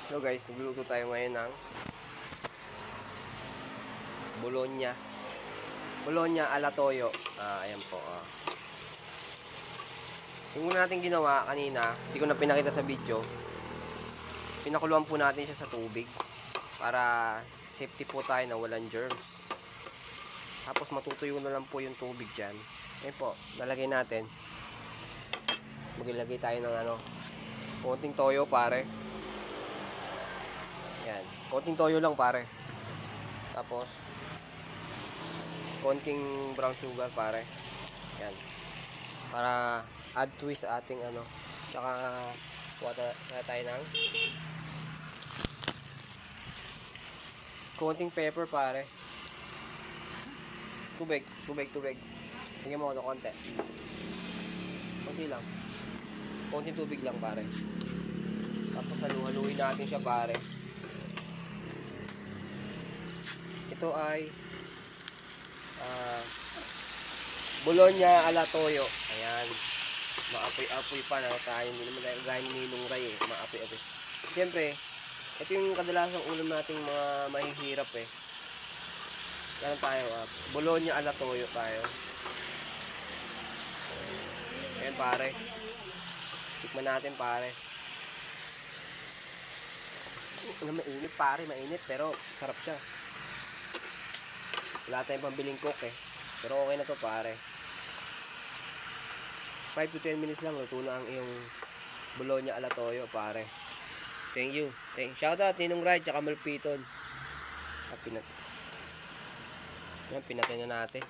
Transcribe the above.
So guys, nagluluto tayo ngayon ng Bologna ala toyo. Ayan po. Yung una natin ginawa kanina, hindi ko na pinakita sa video. Pinakuluan po natin siya sa tubig para safety po tayo na walang germs. Tapos matutuyo na lang po yung tubig dyan. Ayan po, nalagay natin. Maglagay tayo ng konting toyo pare. Yan, konting toyo lang pare. Tapos konting brown sugar pare. Yan. Para add twist sa ating Tsaka kuha tayo ng konting pepper pare. Tubig. Tingnan mo ito konti. Konti lang. Konting tubig lang pare. Tapos haluin natin siya pare. Ito ay Bologna ala toyo. Ayan. Maapoy-apoy pa na tayo. Hindi naman gaya ni Ninong Ray eh. Maapoy-apoy. Siyempre, ito yung kadalasang ulam nating mga mahihirap eh. Ganun tayo. Bologna ala toyo tayo. Ayan pare. Tikman natin pare. Mainit pare. Mainit pero sarap siya. Wala tayong pambiling coke eh. Pero okay na to pare. 5 to 10 minutes lang luto na ang iyong Bologna ala toyo pare. Thank you. Shout out Ninong Ray tsaka Malpiton. Pinatay na natin.